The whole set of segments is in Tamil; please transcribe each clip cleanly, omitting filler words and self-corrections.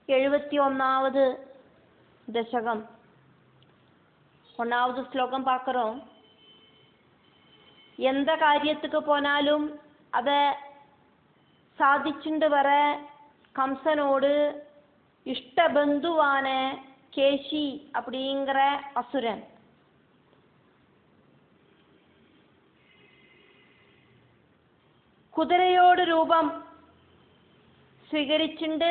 71வது தசகம் 1வது ஸ்லோகம் பார்க்குறோம். எந்த காரியத்துக்கு போனாலும் அதை சாதிச்சுண்டு வர கம்சனோடு இஷ்டபந்துவான கேசி அப்படிங்கிற அசுரன் குதிரையோடு ரூபம் സ്വീകരിച്ചുണ്ട്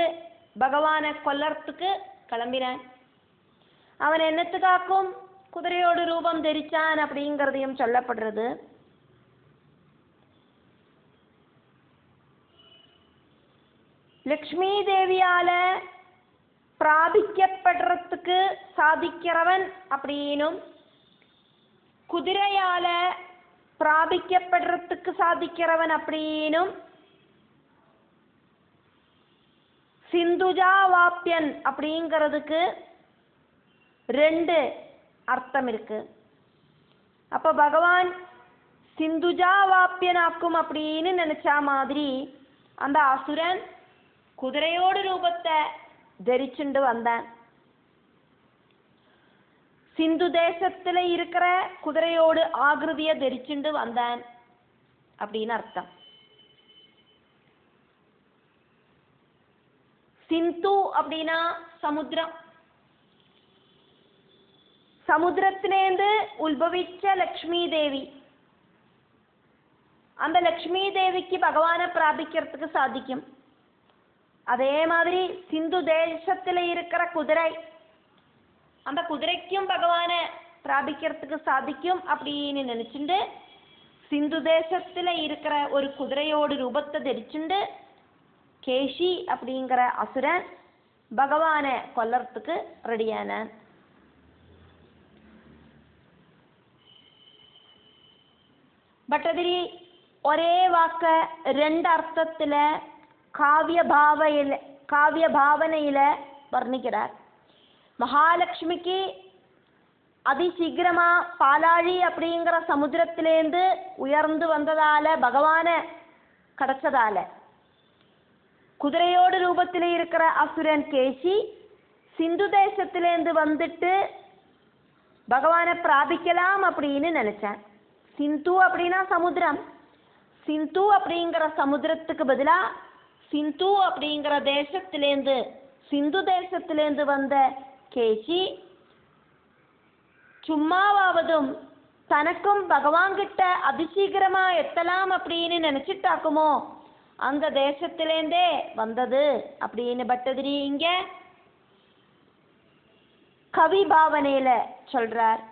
ഭഗവാനെ കൊല്ലർത്തുക്ക് കിളമ്പിനാൻ. അവൻ എന്നത്തുകാക്കും കുതിരയോട് രൂപം ധരിച്ചാൻ அப்படிங்கிறதையும் சொல்லப்படுறது. லக்ஷ்மி தேவியால பிராபிக்கப்படுறதுக்கு சாதிக்கிறவன் அப்படின்னும் குதிரையால பிராபிக்கப்படுறதுக்கு சாதிக்கிறவன் அப்படின்னும் சிந்துஜாவாப்பியன் அப்படிங்கிறதுக்கு 2 அர்த்தம் இருக்கு. அப்போ பகவான் சிந்துஜாவாப்பியனாக்கும் அப்படின்னு நினைச்சா மாதிரி அந்த அசுரன் குதிரையோடு ரூபத்தை தரிச்சுண்டு வந்தான். சிந்து தேசத்துல இருக்கிற குதிரையோடு ஆகிருதியை தரிச்சுண்டு வந்தான் அப்படின்னு அர்த்தம். சிந்து அப்படின்னா சமுத்திரம். சமுத்திரத்திலேருந்து உத்பவிச்ச லக்ஷ்மி தேவி. அந்த லக்ஷ்மி தேவிக்கு பகவானை பிராபிக்கிறதுக்கு சாதிக்கும். அதே மாதிரி சிந்து தேசத்துல இருக்கிற குதிரை, அந்த குதிரைக்கும் பகவானை பிராபிக்கிறதுக்கு சாதிக்கும் அப்படின்னு நினைச்சுண்டு சிந்து தேசத்துல இருக்கிற ஒரு குதிரையோடு ரூபத்தை தரிச்சுண்டு கேசி அப்படிங்கிற அசுரன் பகவானை கொல்லறதுக்கு ரெடியான. பட்டதிரி ஒரே வாக்க 2 அர்த்தத்துல காவிய பாவனையில வர்ணிக்கிறார். மகாலட்சுமிக்கு அதிசீக்கிரமா பாலாழி அப்படிங்கிற சமுத்திரத்திலேருந்து உயர்ந்து வந்ததால பகவானை கிடைச்சதால குதிரையோடு ரூபத்தில் இருக்கிற அசுரன் கேசி சிந்து தேசத்திலேருந்து வந்துட்டு பகவானை பிராபிக்கலாம் அப்படின்னு நினைச்சேன். சிந்து அப்படின்னா சமுத்திரம். சிந்து அப்படிங்கிற சமுத்திரத்துக்கு பதிலா சிந்து அப்படிங்கிற தேசத்திலேருந்து சிந்து தேசத்திலேருந்து வந்த கேசி சும்மாவாவதும் தனக்கும் பகவான் கிட்ட அதிசீக்கிரமா எத்தலாம் அப்படின்னு நினைச்சிட்டாக்குமோ அந்த தேசத்திலேருந்தே வந்தது அப்படின்னு பட்டதிரி இங்க கவி பாவனையில சொல்றார்.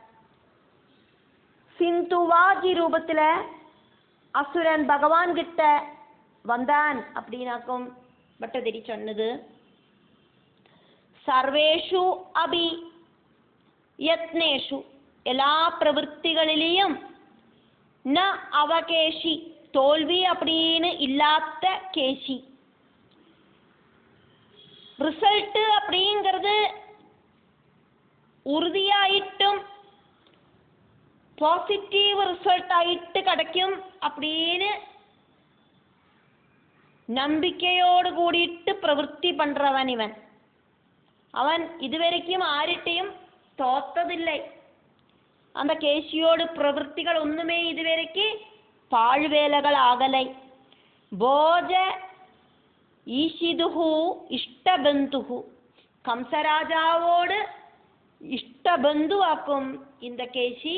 சிந்துவாஜி ரூபத்துல அசுரன் பகவான் கிட்ட வந்தான் அப்படின்னாக்கும் பட்டதிரி சொன்னது. சர்வேஷு அபி யத்னேஷு எல்லா பிரவൃத்திகளிலும் ந அவகேஷி தோல்வி அப்படின்னு இல்லாத கேசி. ரிசல்ட் அப்படிங்கிறது உறுதியாயிட்டும் பாசிட்டிவ் ரிசல்ட் ஆயிட்டு கிடைக்கும் அப்படின்னு நம்பிக்கையோடு கூடிட்டு பிரவൃத்தி பண்றவன் இவன். அவன் இதுவரைக்கும் ആരിട്ടെയും തോത്തതിல்லை. அந்த கேசியோடு பிரவൃத்திகள் ஒண்ணுமே இதுவரைக்கு பாழ்வேலகள் ஆகலை. போஜ ஈஷிதுஹு இஷ்டபந்துஹு கம்சராஜாவோடு இஷ்டபந்துவாக்கும் இந்த கேசி.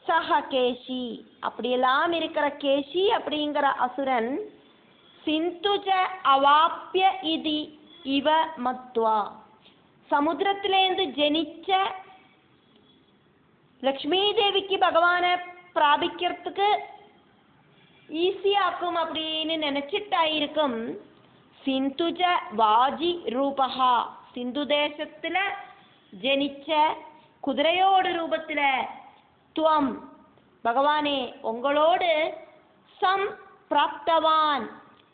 சஹ கேசி அப்படியெல்லாம் இருக்கிற கேசி அப்படிங்கிற அசுரன் சிந்துஜ அவாப்பிய இதி இவ மத்வா சமுத்திரத்திலேருந்து ஜனிச்ச லக்ஷ்மி தேவிக்கு பகவானை பிராபிக்கிறதுக்கு ஈஸியாக்கும் அப்படின்னு நினைச்சிட்டாயிருக்கும். சிந்துஜ வாஜி ரூபஹா சிந்து தேசத்துல ஜனிச்ச குதிரையோடு ரூபத்துல துவம் பகவானே உங்களோடு சம் பிராப்தவான்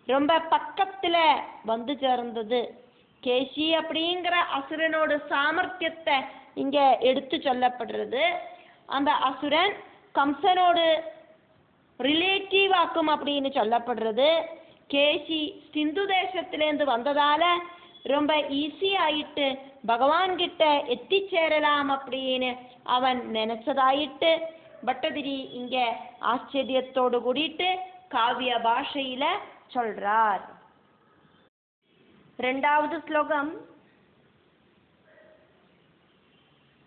ரொம்ப பக்கத்துல வந்து சேர்ந்தது. கேசி அப்படிங்கிற அசுரனோட சாமர்த்தியத்தை இங்க எடுத்து சொல்லப்படுறது. அந்த அசுரன் கம்சனோடு ரிலேட்டிவ் ஆக்கும் அப்படின்னு சொல்லப்படுறது. கேசி சிந்து தேசத்திலேருந்து வந்ததால ரொம்ப ஈஸியாயிட்டு பகவான் கிட்ட எத்திச்சேரலாம் அப்படின்னு அவன் நினைச்சதாயிட்டு பட்டதிரி இங்க ஆச்சரியத்தோடு கூடிட்டு காவிய பாஷையில சொல்றார். ரெண்டாவது ஸ்லோகம்.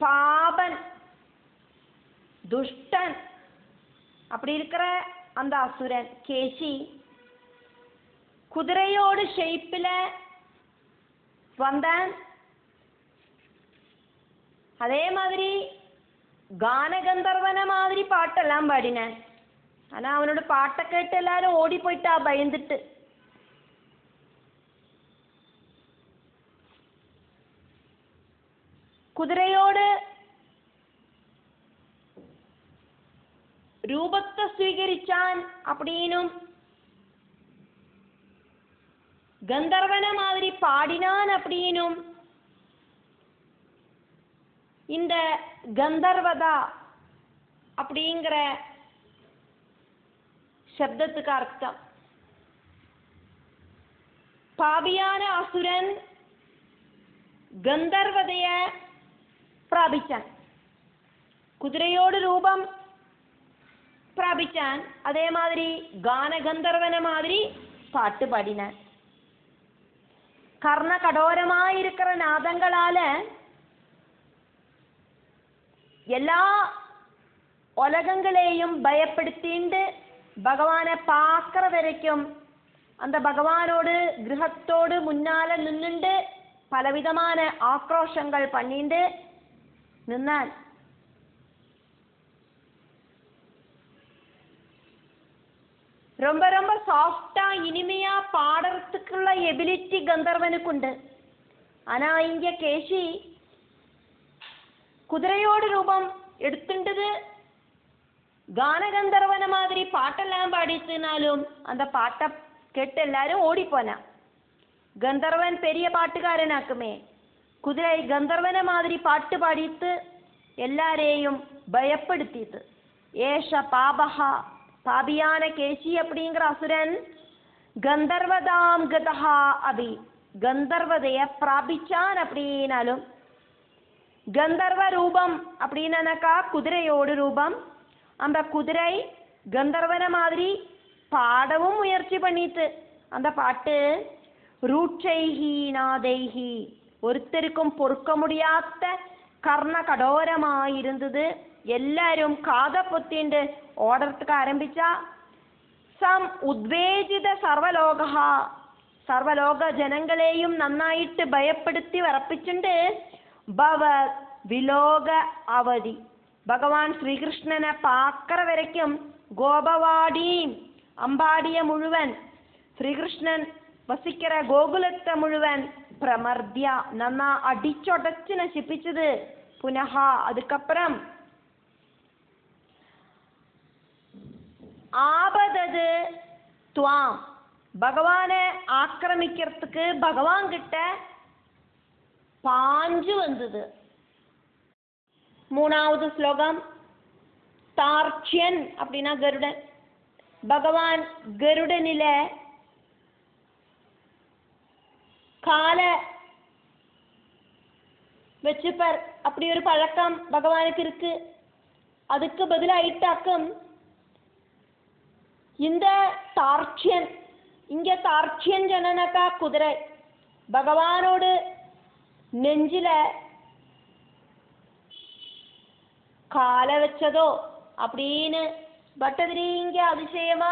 பாபன் துஷ்டன் அப்படி இருக்கிற அந்த அசுரன் கேசி குதிரையோடு ஷேப்பில் வந்தான். அதே மாதிரி கானகந்தர்வன மாதிரி பாட்டெல்லாம் பாடினான். ஆனா அவனோட பாட்டை கேட்டு எல்லாரும் ஓடி போயிட்டா பயந்துட்டு. குதிரையோடு ரூபத்தை സ്വീകരിച്ചാன் அப்படினும் கந்தர்வன மாதிரி பாடினான் அப்படினும் இந்த கந்தர்வதா அப்படிங்கிற சப்தத்துக்கு அர்த்தம் பாபியான அசுரன் கந்தர்வதைய പ്രാപിച്ചാൻ. കുതിരയോട് രൂപം പ്രാപിച്ചാൻ. അതേമാതിരി ഗാനഗന്ധർവന മാതിരി പാട്ട് പാടിനാൻ. കർണ കഠോരമായിരിക്കുന്ന നാദങ്ങളാല് എല്ലാ ഉലകങ്ങളെയും ഭയപ്പെടുത്തിണ്ട് ഭഗവാനെ പാക്കറ വരയ്ക്കും அந்த பகவானோடு கிரகத்தோடு முன்னால நின்னுண்டு பலவிதமான ஆக்ரோஷங்கள் பண்ணிண்டு நின்னான். ரொம்ப ரொம்ப சாஃப்டா இனிமையா பாடுறதுக்குள்ள எபிலிட்டி கந்தர்வனுக்கு உண்டு. ஆனா இங்க கேசி குதிரையோடு ரூபம் எடுத்துட்டது கானகந்தர்வன மாதிரி பாட்டெல்லாம் பாடித்தினாலும் அந்த பாட்டை கேட்டு எல்லாரும் ஓடி போனா. கந்தர்வன் பெரிய பாட்டுக்காரனாக்குமே, குதிரை கந்தர்வன மாதிரி பாட்டு பாடித்து எல்லாரையும் பயப்படுத்திட்டு. ஏஷ பாபஹா பாபியான கேசி அப்படிங்கிற அசுரன் கந்தர்வதாம் கதஹா அபி கந்தர்வதைய பிராபிச்சான். அப்படின்னாலும் கந்தர்வ ரூபம் அப்படின்னாக்கா குதிரையோடு ரூபம். அந்த குதிரை கந்தர்வன மாதிரி பாடவும் முயற்சி பண்ணிட்டு அந்த பாட்டு ரூட்சைஹி நாதைஹி ஒருத்தருக்கும் பொறுக்க முடியாத கர்ண கடோரமாயிருந்தது. எல்லாரும் காத பொத்திண்டு ஓடுறதுக்கு ஆரம்பிச்சா. சம் உத்வேஜித சர்வலோகா സർവലോക ജനങ്ങളെയും നന്നായിട്ട് ഭയപ്പെടുത്തി വറപ്പിച്ചുണ്ട്. ഭവ വിലോക അവധി ഭഗവാൻ ശ്രീകൃഷ്ണനെ പാക്കറ വരയ്ക്കും ഗോപവാടിയും അമ്പാടിയെ മുഴുവൻ ശ്രീകൃഷ്ണൻ വസിക്കற ഗോകുലത്തെ മുഴുവൻ പ്രമർദ്യ നന്നാ അടിച്ചൊടച്ച് നശിപ്പിച്ചത്. പുനഃ അതുക്കപ്പുറം ஆபதது துவாம் பகவானை ஆக்கிரமிக்கிறதுக்கு பகவான் கிட்ட பாஞ்சு வந்தது. மூணாவது ஸ்லோகம். தார்க்ஷ்யன் அப்படின்னா கருடன். பகவான் கருடனில கால வச்சுப்பார். அப்படி ஒரு பழக்கம் பகவானுக்கு இருக்கு. அதுக்கு பதிலாயிட்டாக்கும் இந்த தார்க்ஷ்யன். இங்க தார்க்ஷ்யன் ஜனனக்கா குதிரை பகவானோடு நெஞ்சில கால வச்சதோ அப்படின்னு பட்டதிரி இங்க அதிசயமா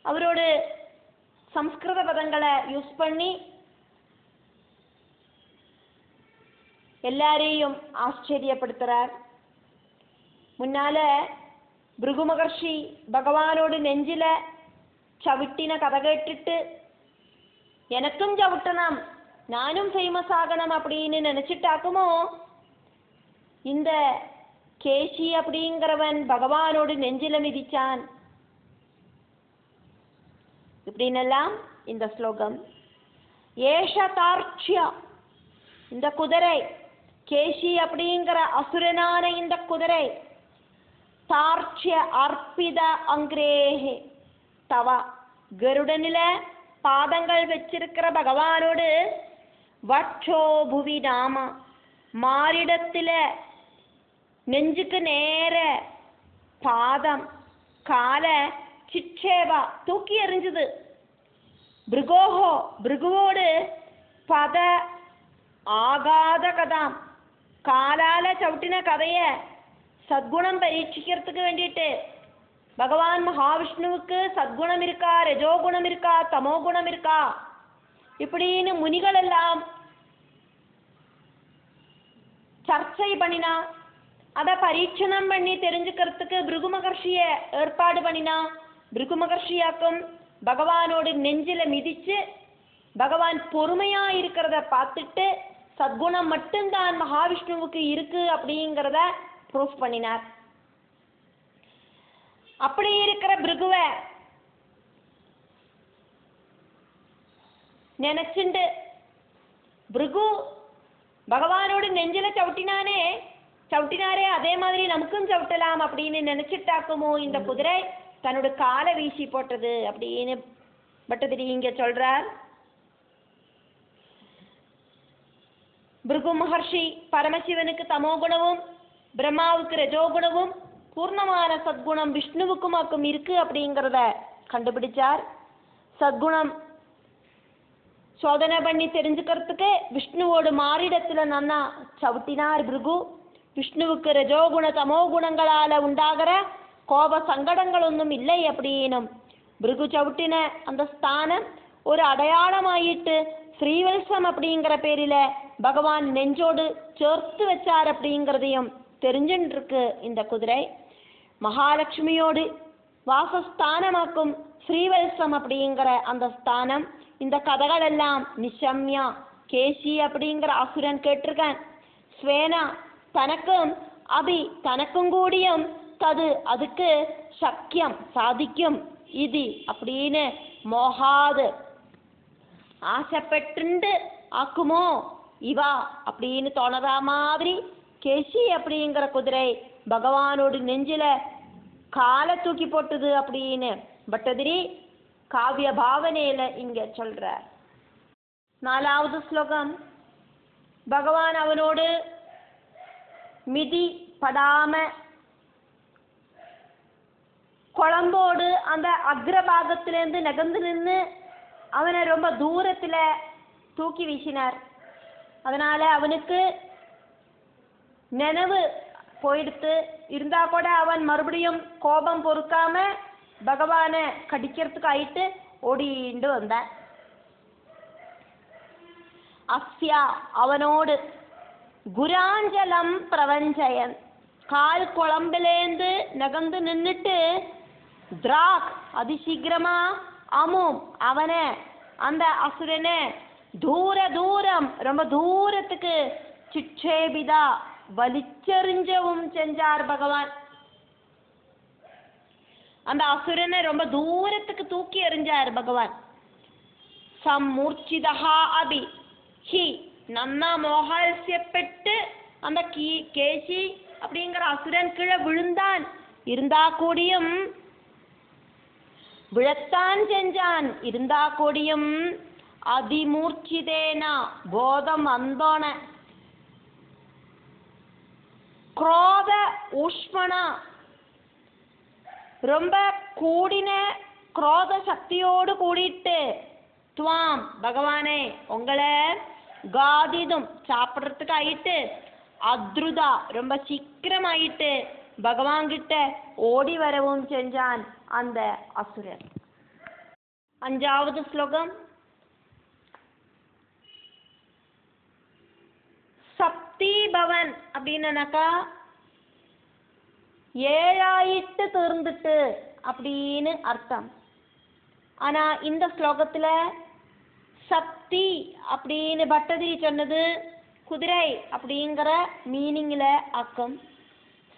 அவரோடு சம்ஸ்கிருத பதங்களை யூஸ் பண்ணி எல்லாரையும் ஆச்சரியப்படுத்துறார். முன்னால பிருகு மகர்ஷி பகவானோடு நெஞ்சில ചവിട്ടിന കഥ കേട്ടിട്ട് എനക്കും ചവിട്ടണം நானும் ஃபேமஸ் ஆகணும் அப்படின்னு நினைச்சிட்டாக்குமோ இந்த கேசி அப்படிங்கிறவன் பகவானோடு நெஞ்சில மிதிச்சான். இப்படின்னெல்லாம் இந்த ஸ்லோகம். ஏஷ தார்க்ஷ்யா இந்த குதிரை கேசி அப்படிங்கிற அசுரனான இந்த குதிரை தார்க்ஷ்ய அர்ப்பித அங்கிரேஹே தவ கருடனில பாதங்கள் வச்சிருக்கிற பகவானோடு வட்சோ புவி நாம, மாரிடத்துல நெஞ்சுக்கு நேர பாதம் கால சிட்சேவா தூக்கி எறிஞ்சது. பிருகோஹோ பிருகுவோடு பத ஆகாத கதாம், காலால சவுட்டின கதைய சத்குணம் பரீட்சிக்கிறதுக்கு வேண்டிட்டு பகவான் மகாவிஷ்ணுவுக்கு சத்குணம் இருக்கா, ரஜோகுணம் இருக்கா, தமோ குணம் இருக்கா இப்படின்னு முனிகள் எல்லாம் சர்ச்சை பண்ணினா. அதை பரீட்சணம் பண்ணி தெரிஞ்சுக்கிறதுக்கு பிருகு மகர்ஷிய ஏற்பாடு பண்ணினா. பிருகு மகர்ஷியாக்கும் பகவானோடு நெஞ்சில மிதிச்சு பகவான் பொறுமையா இருக்கிறத பார்த்துட்டு சத்குணம் மட்டும்தான் மகாவிஷ்ணுவுக்கு இருக்கு அப்படிங்கிறத ப்ரூஃப் பண்ணினார். அப்படி இருக்கிற பிருகுவ நினைச்சுண்டு பிருகு பகவானோடு நெஞ்சில சவுட்டினாரே அதே மாதிரி நமக்கும் சவுட்டலாம் அப்படின்னு நினைச்சிட்டாக்குமோ இந்த குதிரை தன்னோட காலை வீசி போட்டது அப்படின்னு பட்டதிரி இங்க சொல்றார். பிருகு மகர்ஷி பரமசிவனுக்கு தமோ குணமும் பிரம்மாவுக்கு ரஜோகுணமும் பூர்ணமான சத்குணம் விஷ்ணுவுக்கும் இருக்கு அப்படிங்கிறத கண்டுபிடிச்சார். சத்குணம் சோதனை பண்ணி தெரிஞ்சுக்கிறதுக்கு விஷ்ணுவோடு மாறிடத்துல நன்னா சவுட்டினார் பிருகு. விஷ்ணுவுக்கு ரஜோகுண தமோ குணங்களால உண்டாகிற கோப சங்கடங்கள் ஒன்றும் இல்லை அப்படின்னும் பிருகு சவுட்டின அந்த ஸ்தானம் ஒரு அடையாளமாயிட்டு ஸ்ரீவல்சம் அப்படிங்கிற பேரில பகவான் நெஞ்சோடு சேர்த்து வச்சார் அப்படிங்கிறதையும் தெரிஞ்சுட்டு இருக்கு இந்த குதிரை. மகாலட்சுமியோடு வாசஸ்தானமாக்கும் ஸ்ரீவல்சம் அப்படிங்கிற அந்த ஸ்தானம். இந்த கதைகள் எல்லாம் நிஷம்யா கேசி அப்படிங்கிற அசுரன் கேட்டிருக்கேன். ஸ்வேனா தனக்கும் அபி தனக்கும் கூடியும் தது அதுக்கு சக்கியம் சாதிக்கும் இது அப்படின்னு மோகாது ஆசைப்பட்டு ஆக்குமோ இவா அப்படின்னு தோணறா மாதிரி கேசி அப்படிங்கிற குதிரை பகவானோடு நெஞ்சில காலை தூக்கி போட்டுது அப்படின்னு பட்டதிரி காவிய பாவனையில இங்க சொல்ற. 4வது ஸ்லோகம். பகவான் அவனோடு மிதி படாம குழம்போடு அந்த அக்ரபாகத்திலேருந்து நகர்ந்து நின்று அவனை ரொம்ப தூரத்துல தூக்கி வீசினார். அதனால அவனுக்கு நினைவு போயிடுத்து. இருந்தா கூட அவன் மறுபடியும் கோபம் பொறுக்காம பகவானை கடிக்கிறதுக்கு ஆயிட்டு ஓடிண்டு வந்தான். அஸ்யா அவனோடு குராஞ்சலம் பிரவஞ்சயன் கால் குழம்பிலேந்து நகர்ந்து நின்றுட்டு திராக் அதிசீக்கிரமா அமும் அவனை அந்த அசுரனை தூரம் ரொம்ப தூரத்துக்கு சிட்சேபிதா வலிச்செறிஞ்சவும் செஞ்சார் பகவான். அந்த அசுரனை ரொம்ப தூரத்துக்கு தூக்கி எறிஞ்சார் பகவான். சம்மூர்ச்சிதா அபி ஹி நன்னா மோகால்சியப்பட்டு அந்த கேசி அப்படிங்கிற அசுரன் கீழே விழுந்தான். இருந்தா கூடியும் விழத்தான் செஞ்சான். இருந்தா கூடியும் அதிமூர்ச்சிதேனா போதம் வந்தோன குரோத ஊஷ்மணா ரொம்ப கூடின குரோத சக்தியோடு கூடிட்டு துவாம் பகவானே உங்களை காதிதும் சாப்பிட்றதுக்கு ஆயிட்டு அத்ருதா ரொம்ப சீக்கிரம் ஆயிட்டு பகவான் கிட்ட ஓடி வரவும் செஞ்சான் அந்த அசுரன். 5வது ஸ்லோகம். சப்தி பவன் அப்படின்னாக்கா ஏழாயிட்டு தீர்ந்துட்டு அப்படின்னு அர்த்தம். ஆனா இந்த ஸ்லோகத்துல சக்தி அப்படின்னு பட்டதிரி சொன்னது குதிரை அப்படிங்கிற மீனிங்ல ஆக்கும்.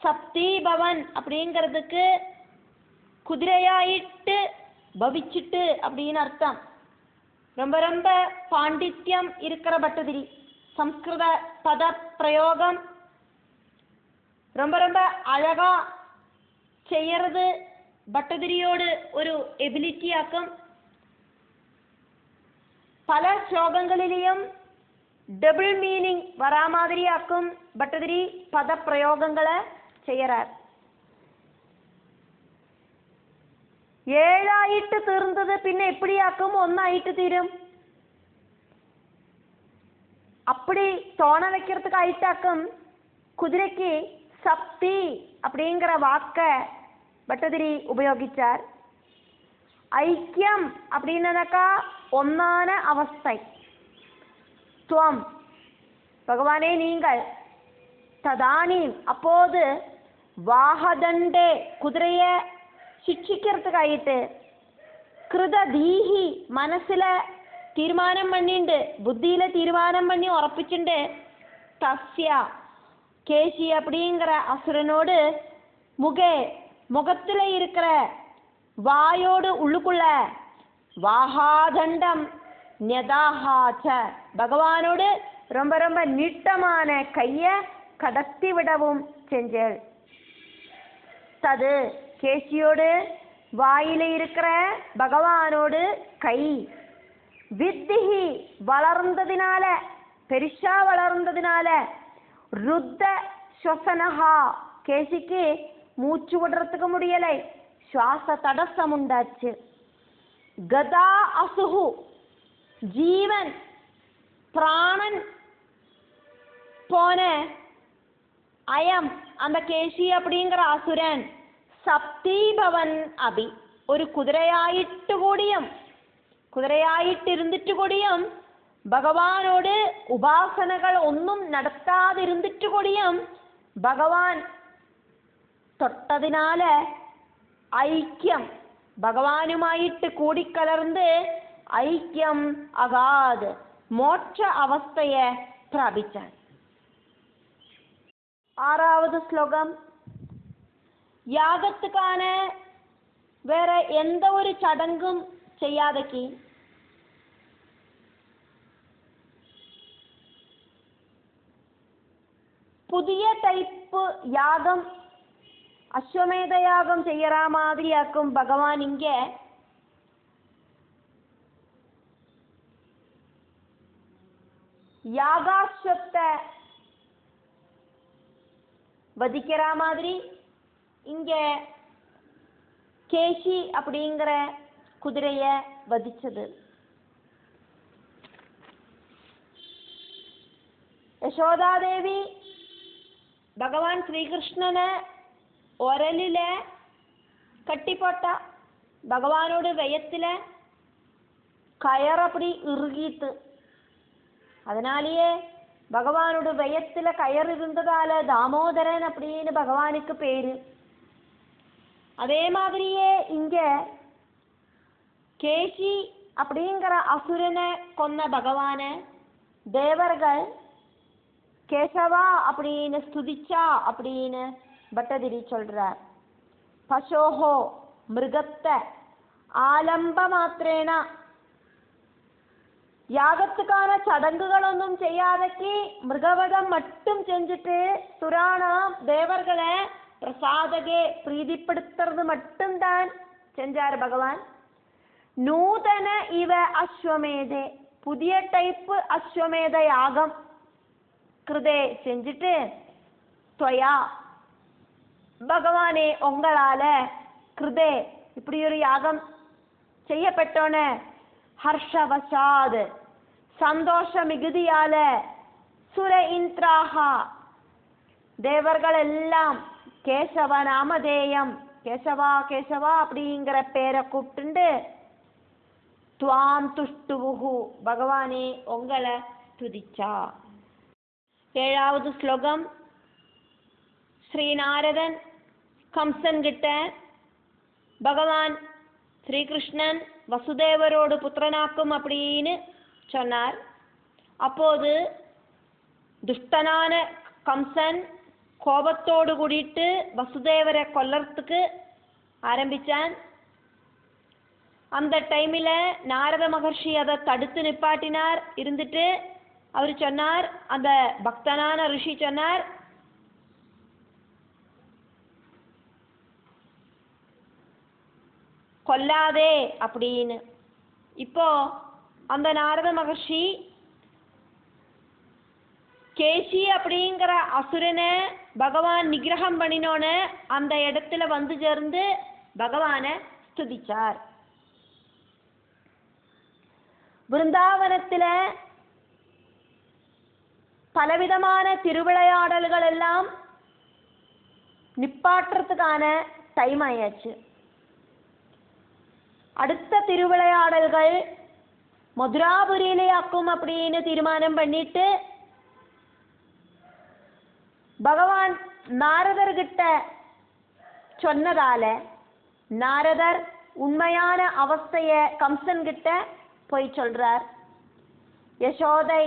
சப்தி பவன் அப்படிங்கிறதுக்கு குதிரையாயிட்டு பவிச்சிட்டு அப்படின்னு அர்த்தம். ரொம்ப ரொம்ப பாண்டித்யம் இருக்கிற பட்டதிரி. சம்ஸ்கிருத பத பிரயோகம் ரொம்ப ரொம்ப அழகா செய்யறது பட்டதிரியோடு ஒரு எபிலிட்டி ஆக்கும். பல ஸ்லோகங்களிலேயும் டபுள் மீனிங் வரா மாதிரியாக்கும் பட்டதிரி பதப்பிரயோகங்களை செய்யறார். 7 തീർന്നത് പിന്നെ എപ്പടിയാക്കും 1 തീരും. அப்படி தோண வைக்கிறதுக்கு ஆயிட்டாக்கும் குதிரைக்கு சப்தி அப்படிங்கிற வாக்க பட்டதிரி உபயோகிச்சார். ஐக்கியம் அப்படின்னாக்கா ஒன்னான அவஸ்தை. துவம் பகவானே நீங்கள், ததானீம் அப்போது, வாகதண்டே குதிரைய சிக்ஷிக்கிறதுக்காயிட்டு, கிருததீஹி മനസ്സിல തീരുമാനം பண்ணிண்டு புத்தியில தீர்மானம் பண்ணி உറപ്പിச்சுண்டு, தஸ்ய கேசி அப்படிங்கிற அசுரனோடு, முகே முகத்துல இருக்கிற வாயோடு உள்ளுக்குள்ள, வாகாதண்டம் ஞதாஹாச்ச பகவானோடு ரொம்ப ரொம்ப நீட்டமான கைய கடத்தி விடவும் செஞ்சேள். தது கேசியோடு வாயில இருக்கிற பகவானோடு கை, வித்திஹி வளர்ந்ததினால, பெருசா வளர்ந்ததினால, ருத்த ஸ்வசனஹா கேசிக்கு மூச்சு விடுறதுக்கு முடியலை, சுவாச தடசம் உண்டாச்சு. கதா அசுஹு ஜீவன் பிராணன் போன அயம் அந்த கேசி அப்படிங்கிற அசுரன், സപ്തീഭവൻ അഭി ഒരു കുതിരയായിട്ട് കൂടിയും ഭഗവാനോട് ഉപാസനകൾ ഒന്നും നടത്താതിരുന്നിട്ട് കൂടിയും ഭഗവാൻ തൊട്ടതിനാല് ഐക്യം ഭഗവാനുമായിട്ട് കൂടിക്കലർന്ന് ഐക്യം അഗാത് മോക്ഷ അവസ്ഥയെ പ്രാപിച്ചാൻ. 6வது ശ്ലോകം. യാഗത്തുക്കാன വേറെ എന്ത ഒരു ചടങ്ങും ചെയ്യാതക്ക് പുതിയ ടൈപ്പ് യാഗം, അശ്വമേധയാഗം ചെയ്യറാ മാതിരിയാക്കും ഭഗവാൻ ഇങ്ങ யாகாஸ்வத்தை வதிக்கிற மாதிரி இங்க கேசி அப்படிங்கிற குதிரைய வதிச்சது. யசோதாதேவி பகவான் ஸ்ரீகிருஷ்ணனை உரலில கட்டி போட்டா, பகவானோட வயத்துல கயர் அப்படி இறுகித்து, அதனாலேயே பகவானோட வயத்துல கயர் இருந்ததால தாமோதரன் அப்படின்னு பகவானுக்கு பேரு. அதே மாதிரியே இங்க கேசி அப்படிங்கிற அசுரனை கொன்ன பகவான தேவர்கள் கேசவா அப்படின்னு ஸ்துதிச்சா அப்படின்னு பட்டதிரி சொல்றார். பசோஹோ மிருகத்தை ஆலம்ப மாத்திரேன യാഗത്തുക്കാன ചടങ്ങുകളൊന്നും ചെയ്യാതെ മൃഗവധം മറ്റും ചെഞ്ചിട്ട് സുരാണാം ദേവർകളെ പ്രസാദകെ പ്രീതിപ്പെടുത്തുന്നത് മറ്റും താൻ ചെഞ്ചാറ് ഭഗവാൻ. നൂതന ഇവ അശ്വമേധ പുതിയ ടൈപ്പ് അശ്വമേധ യാഗം കൃതേ செஞ்சுட்டு ത്വയാ ഭഗവാനെ ഒങ്ങളാല് കൃതേ இப்படி ஒரு யாகம் செய்யப்பட்டோன்னு ഹർഷവശാത് സന്തോഷ മികുതിയാല് സുര ഇന്ദ്രാഹ ദേവർകളെല്ലാം കേശവ നാമധേയം കേശവ കേശവ அப்படிங்கிற பேரை கூப்பிட்டு த்வாம் துஷ்டுவுஹு பகவானே உங்களை துதிச்சா. 7வது ശ്ലോകം. ஸ்ரீநாரதன் கம்சன் கிட்ட பகவான் ஸ்ரீகிருஷ்ணன் வசுதேவரோடு புத்திரனாக்கும் அப்படின்னு சொன்னார். அப்போது துஷ்டனான கம்சன் கோபத்தோடு கூடிட்டு வசுதேவரை கொல்லறதுக்கு ஆரம்பிச்சான். அந்த டைமில் நாரத மகர்ஷி அதை தடுத்து நிப்பாட்டினார். இருந்துட்டு அவர் சொன்னார், அந்த பக்தனான ரிஷி சொன்னார், கொல்லாதே அப்படின்னு. இப்போ அந்த நாரத மகர்ஷி கேசி அப்படிங்கிற அசுரனை பகவான் நிகிரகம் பண்ணினோன்னு அந்த இடத்துல வந்து சேர்ந்து பகவானை ஸ்துதிச்சார். பிருந்தாவனத்தில் பலவிதமான திருவிளையாடல்கள் எல்லாம் நிப்பாட்டுறதுக்கான டைம் ஆயாச்சு. அடுத்த திருவிளையாடல்கள் மதுராபுரியிலே ஆக்கும் அப்படின்னு தீர்மானம் பண்ணிட்டு பகவான் நாரதர்கிட்ட சொன்னதால நாரதர் உண்மையான அவஸ்தைய கம்சன் கிட்ட போய் சொல்றார். யசோதை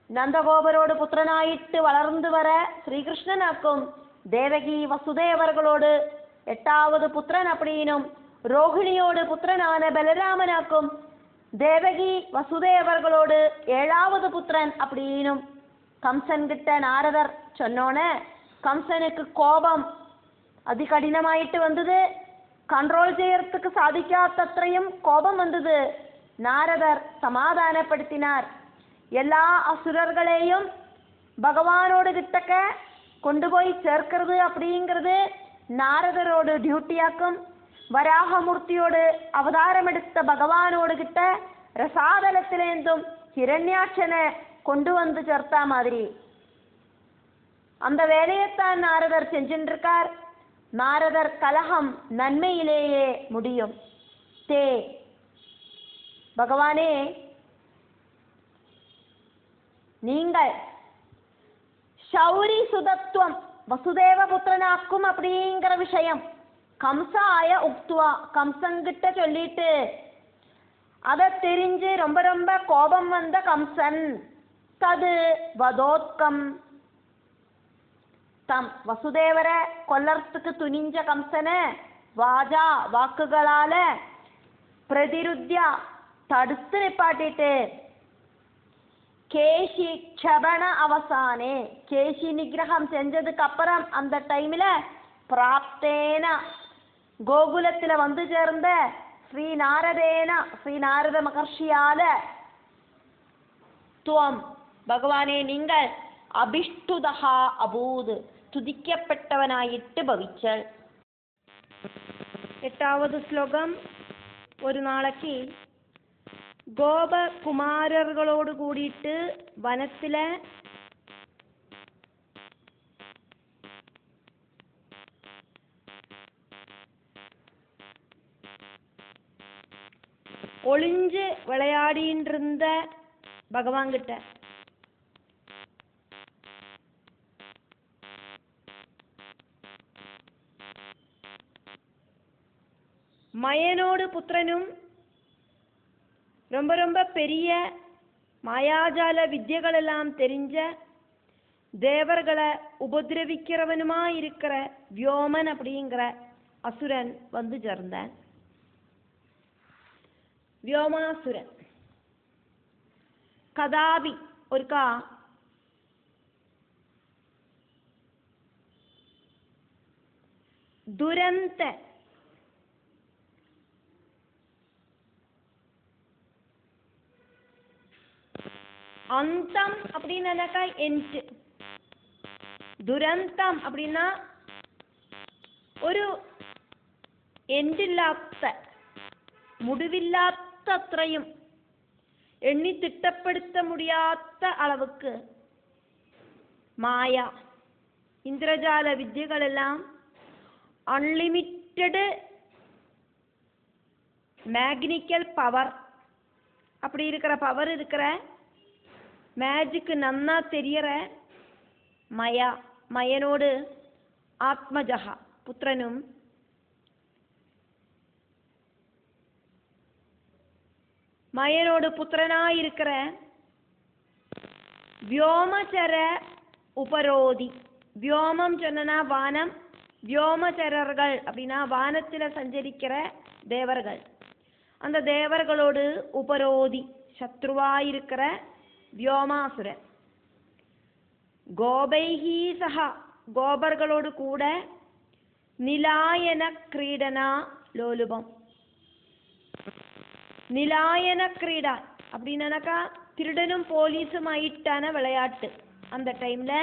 நந்தகோபரோடு புத்திரனாயிட்டு வளர்ந்து வர ஸ்ரீகிருஷ்ணனாக்கும் தேவகி வசுதேவர்களோடு 8வது புத்திரன் அப்படின்னும் ரோஹிணியோடு புத்திரனான பலராமனாக்கும் தேவகி வசுதேவர்களோடு 7வது புத்திரன் அப்படின்னும் கம்சன் கிட்ட நாரதர் சொன்னோன்னே கம்சனுக்கு கோபம் அதிகடினமாயிட்டு வந்தது. கண்ட்ரோல் செய்யறதுக்கு சாதிக்காத்தത്രയും கோபம் வந்தது. நாரதர் சமாதானப்படுத்தினார். எல்லா அசுரர்களையும் பகவானோடு கிட்டக்க கொண்டு போய் சேர்க்கிறது அப்படிங்கிறது நாரதரோடு டியூட்டியாக்கும். வராகமூர்த்தியோடு அவதாரம் எடுத்த பகவானோடு கிட்ட ரசாதலத்திலேந்தும் ஹிரண்யாட்சனை கொண்டு வந்து சேர்த்தா மாதிரி அந்த வேலையைத்தான் நாரதர் செஞ்சுட்டு இருக்கார். நாரதர் கலகம் நன்மையிலேயே முடியும். தே பகவானே, நீங்கள் ஷௌரி சுதத்துவம் வசுதேவ புத்திரனாக்கும் அப்படிங்கிற விஷயம் கம்சாய உக்துவா கம்சங்கிட்ட சொல்லிட்டு அதை தெரிஞ்சு ரொம்ப ரொம்ப கோபம் வந்த கம்சன் தது வதோத்கம் தம் வசுதேவரை கொல்லறதுக்கு துணிஞ்ச கம்சனை வாஜா வாக்குகளால பிரதிருத்தியா தடுத்து நிப்பாட்டிட்டு கேசி க்ஷபண அவசானே கேசி நிகிரகம் செஞ்சதுக்கு அப்புறம் அந்த டைம்ல பிராப்தேன கோகுலத்துல வந்து சேர்ந்த ஸ்ரீநாரத மகர்ஷியால துவம் பகவானே நீங்கள் அபிஷ்டுதா அபூத் துதிக்கப்பட்டவனாயிட்டு பவிச்சல். 8வது ஸ்லோகம். ஒரு நாளைக்கு கோபகுமாரர்களோடு கூடிட்டு வனத்துல ஒளிஞ்சு விளையாடின்னு இருந்த பகவான் கிட்ட மயனோடு புத்திரனும் ரொம்ப ரொம்ப பெரிய மாயாஜால வித்தியகள் எல்லாம் தெரிஞ்ச தேவர்களை உபதிரவிக்கிறவனுமா இருக்கிற வியோமன் அப்படிங்கிற அசுரன் வந்து சேர்ந்தான். வியோமாசுரன் கதாபி ஒருக்கா துரந்த அந்தம் அப்படின்னாக்கா எண்ட், துரந்தம் அப்படின்னா ஒரு எண்டில்லாത്ത முடிவில்லாത്ത അത്രയും എണ്ണി തിട്ടപ്പെടുത്ത முடியாத அளவுக்கு മായ இந்திரஜால வித்யகளெல்லாம் அன்லிமிட்டெடு மேக்னிக்கல் பவர் அப்படி இருக்கிற பவர் இருக்கிற மேஜிக் நன்னா தெரியற மயனோடு ஆத்மஜஹா புத்திரனும் மயனோடு புத்திரனாயிருக்கிற வியோமச்சர உபரோதி. வியோமம் சொன்னா வானம், வியோமச்சரர்கள் அப்படின்னா வானத்தில் சஞ்சரிக்கிற தேவர்கள். அந்த தேவர்களோடு உபரோதி சத்ருவாயிருக்கிற வியோமாசுரன். கோபைஹி சஹா கோபர்களோடு கூட நிலாயன கிரீடனா லோலுபம். நிலாயன கிரீடா அப்படின்னாக்கா திருடனும் போலீஸும் ஆயிட்டான விளையாட்டு. அந்த டைம்ல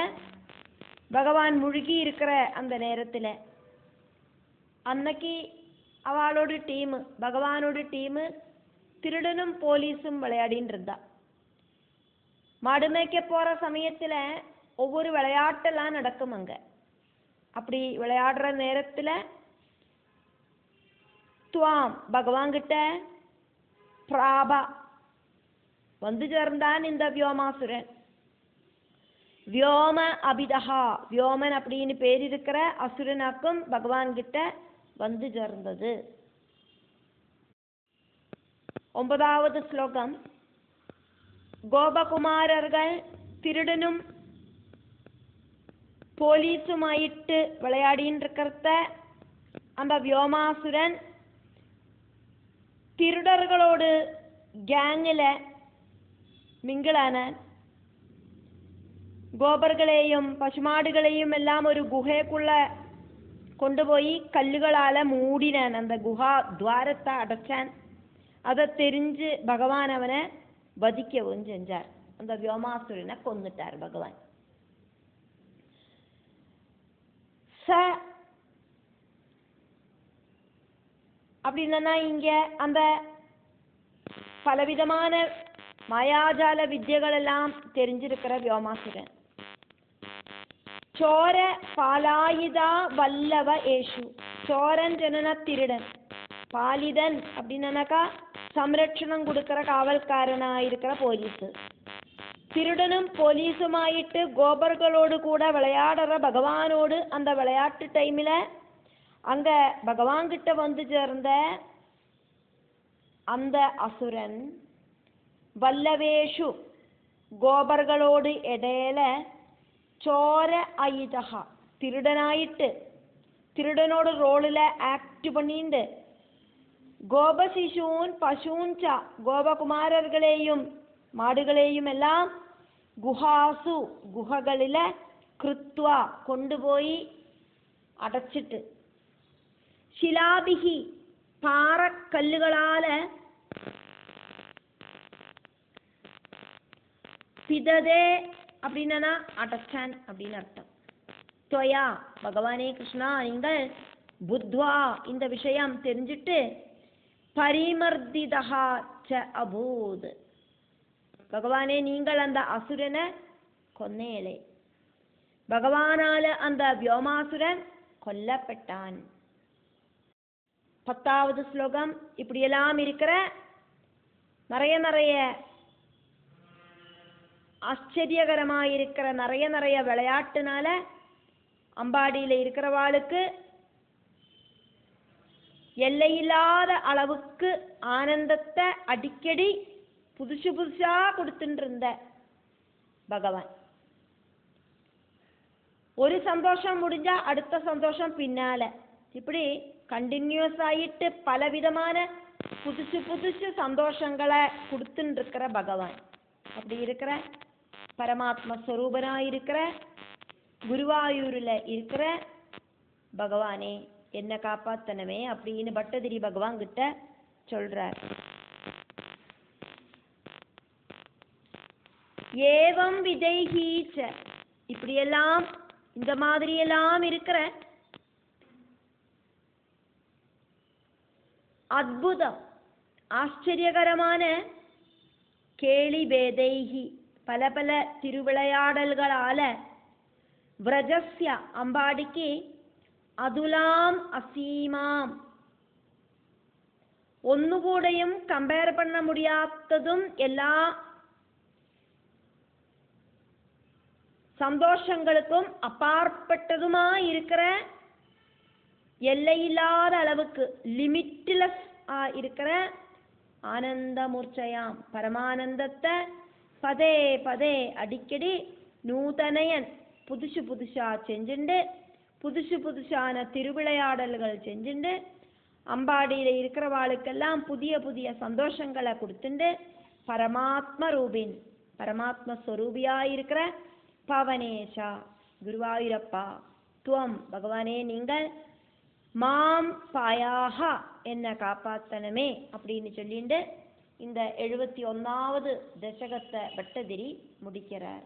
பகவான் முழுகி இருக்கிற அந்த நேரத்தில் அன்னைக்கு அவளோட டீமு பகவானோட டீமு திருடனும் போலீஸும் விளையாடின்னு இருந்தா. மாடு மேய்க்க போகிற சமயத்தில் ஒவ்வொரு விளையாட்டெல்லாம் நடக்கும் அங்கே. அப்படி விளையாடுற நேரத்தில் துவாம் பகவான்கிட்ட பிராபா வந்து சேர்ந்தான் இந்த வியோமாசுரன். வியோம அபிதஹா, வியோமன் அப்படின்னு பேர் இருக்கிற அசுரனாக்கும் பகவான்கிட்ட வந்து சேர்ந்தது. 9வது ஸ்லோகம். கோபகுமாரர்கள் திருடனும் போலீஸுமாயிட்டு விளையாடின்னு இருக்கிறத அந்த வியோமாசுரன் திருடர்களோடு கேங்கில் மிங்கிளான கோபர்களையும் பசுமாடுகளையும் எல்லாம் ஒரு குகைக்குள்ள கொண்டுപോയി கல்லுகளால் மூடினான். அந்த குஹா துவாரத்தை அடைச்சான். அதை தெரிஞ்சு பகவான் அவனை வதிக்கவும் செஞ்சார். அந்த வியோமாசுரனை கொன்னுட்டார் பகவான். அப்படின்னா இங்க அந்த பலவிதமான மாயாஜால வித்தியகள் எல்லாம் தெரிஞ்சிருக்கிற வியோமாசுரன். சோர பாலாயுதா வல்லவ ஏஷு. சோரன் ஜனன திருடன், பாலிதன் அப்படின்னாக்கா சம்ரட்சணம் கொடுக்கிற காவல்காரனா இருக்கிற போலீஸு. திருடனும் போலீஸுமாயிட்டு கோபர்களோடு கூட விளையாடுற பகவானோடு அந்த விளையாட்டு டைமில் அங்க பகவான்கிட்ட வந்து சேர்ந்த அந்த அசுரன் வல்லவேஷு கோபர்களோடு இடையில சோர ஆயுதா திருடனாயிட்டு திருடனோட ரோலில் ஆக்ட் பண்ணிட்டு கோபசிசூன் பசூன்சா கோபகுமாரர்களையும் மாடுகளையும் எல்லாம் குஹாசு குஹகளில் கிருத்வா கொண்டுപോയി அடைச்சிட்டு ശിലാഭിഹി പാറക്കല്ലുകളാൽ പിതതേ அப்படின்னா அடைச்சான் அப்படின்னு அர்த்தம். துவயா பகவானே கிருஷ்ணா நீங்கள் புத்வா இந்த விஷயம் தெரிஞ்சுட்டு பரிமர்திதா ச அபூத் பகவானே நீங்கள் அந்த அசுரனை கொன்னேளே. பகவானால அந்த வியோமாசுரன் கொல்லப்பட்டான். 10வது ஸ்லோகம். இப்படியெல்லாம் இருக்கிற நிறைய ஆச்சரியகரமாயிருக்கிற நிறைய விளையாட்டுனால அம்பாடியில் இருக்கிறவாளுக்கு எல்லையில்லாத அளவுக்கு ஆனந்தத்தை அடிக்கடி புதுசா கொடுத்துட்டு இருந்த பகவான். ஒரு சந்தோஷம் முடிஞ்சா அடுத்த சந்தோஷம் பின்னால இப்படி கண்டினியூஸ் ஆயிட்டு பலவிதமான புதுசு சந்தோஷங்களை கொடுத்துட்டு இருக்கிற பகவான். அப்படி இருக்கிற பரமாத்ம ஸ்வரூபனாயிருக்கிற குருவாயூரில் இருக்கிற பகவானே என்ன காப்பாத்தனமே அப்படின்னு பட்டதிரி பகவான் கிட்ட சொல்றார். ஏவம் விதைஹீச்ச இப்படியெல்லாம் இந்த மாதிரியெல்லாம் இருக்கிற அத்புதம் ஆச்சரியகரமான கேலி வேதைஹி பல திருவிளையாடல்களால விரஜஸ்ய அம்பாடிக்கு அதுலாம் அசீமாம் ஒന്നുകൂടെയും கம்பேர் பண்ண முடியாததும் எல்லா சந்தோஷங்களுக்கும் அப்பாற்பட்டதுமா இருக்கிற எல்லையில்லாத அளவுக்கு லிமிட்லெஸ் இருக்கிற ஆனந்த மூர்ச்சையாம் பரமானந்தத்தை பதே அடிக்கடி நூதனையன் புதுசா செஞ்சுண்டு புதுசான திருவிளையாடல்கள் செஞ்சுண்டு அம்பாடியில் இருக்கிறவாளுக்கெல்லாம் புதிய சந்தோஷங்களை கொடுத்துண்டு பரமாத்ம ரூபின் பரமாத்ம ஸ்வரூபியாயிருக்கிற பவனேஷா குருவாயூரப்பா துவம் பகவானே நீங்கள் மாம் பாயாஹா என்ன காப்பாத்தனமே அப்படின்னு சொல்லிட்டு இந்த 71வது தசகத்தை பட்டதிரி முடிக்கிறார்.